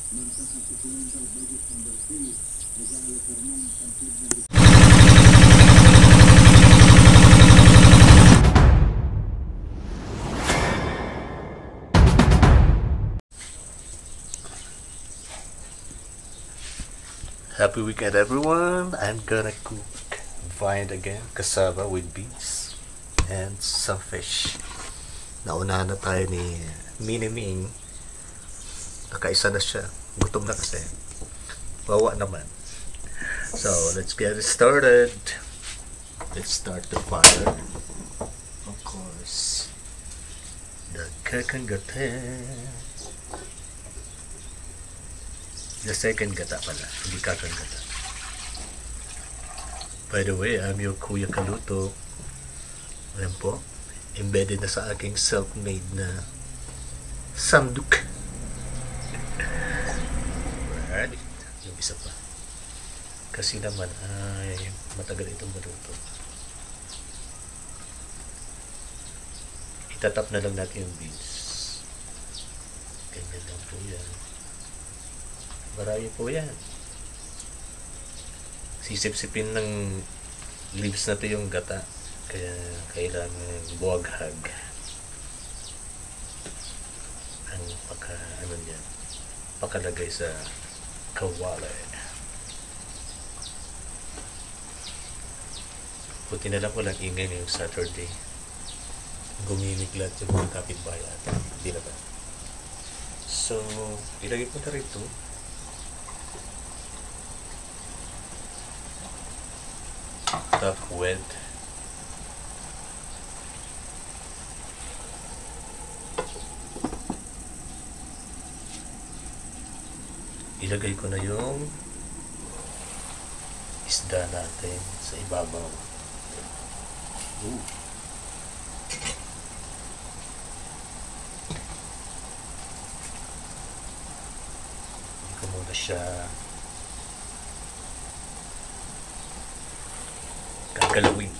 Happy weekend, everyone. I'm gonna cook vine again, cassava with beans and some fish. Naunahan na tayo ni Miniming. Nakaisa na siya. Gutom na kasi. Wawa naman. So, let's get it started. Let's start the fire. Of course. The kakangate. The second gata pala, hindi kakang gata. By the way, I'm your Kuya Kaluto. Ayan po, embedded na sa aking self-made na sanduk. Right? Yung isa pa. Kasi naman ay matagal itong maluto. Itatap na lang natin yung beans. Ganyan lang po yan. Marami po yan. Sisip-sipin ng leaves na to yung gata. Kaya kailangan buwaghag. Ang pakalagay sa kawali. Buti na lang walang ingay ngayong Saturday. Gumimiglat yung mga kapitbahay atin. Hindi na ba? So, ilagay ko na rito. Top wet. Ilagay ko na yung isda natin sa ibabaw. Ooh. Hindi ko muna siya gagalawin.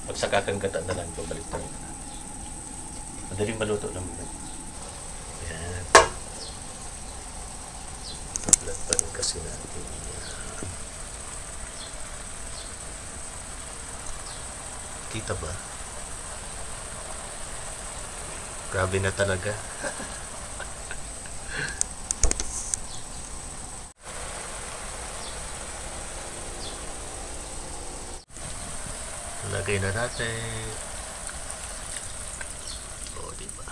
Pag sa kakangkata na lang, babalik tayo na. Madaling maluto naman. Ayan. Nablat pa rin kasi natin. Kita ba? Grabe na talaga. Lagay na natin. O, diba?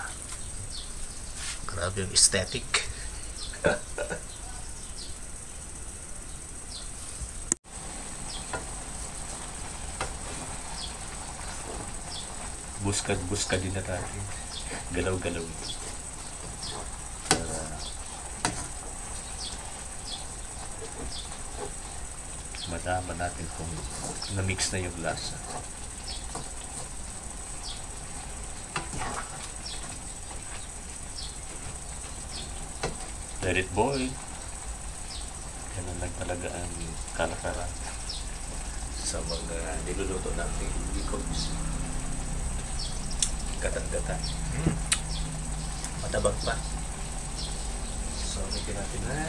Grabe yung aesthetic. Buskad din na natin. Galaw-galaw. Para malaman natin kung na-mix na yung lasa. Let it boil. Ganun lang talaga ang kalakaran sa mga niluluto natin because gatang-gata. Matabang pa. So, ulitin natin na.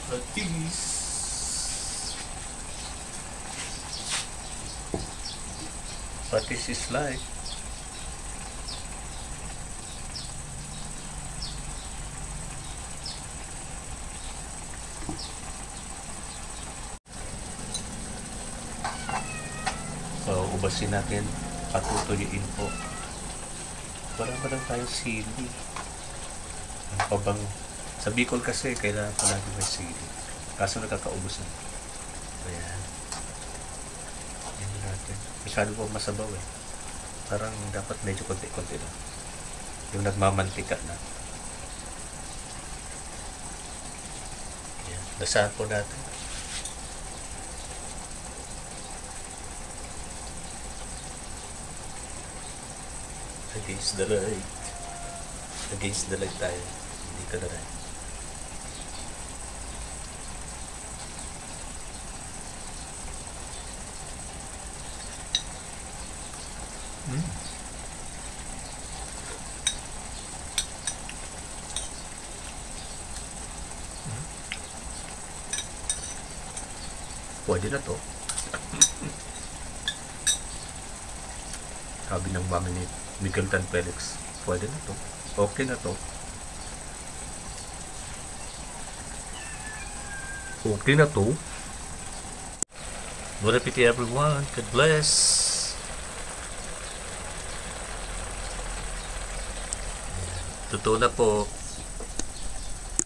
Patis. Patis is life. So, ubasin natin, patutuyuin po. Wala pa lang tayong sili. Ang pabango. Sa Bicol kasi, kailangan palagi may sili. Kaso nakakaubos na. Ayan. Ayan natin. Masyado po masabaw eh. Parang dapat medyo konti-konti lang. Yung nagmamantika na. Ayan. Lasahan po natin. Against the light. Against the light tayo. Hindi ka na rin. Pwede na to. Sabi ng mami ni Miguel Tan Felix, pwede na to. Okay na to. Okay na to. Bon appetit everyone. God bless. Totoo na po.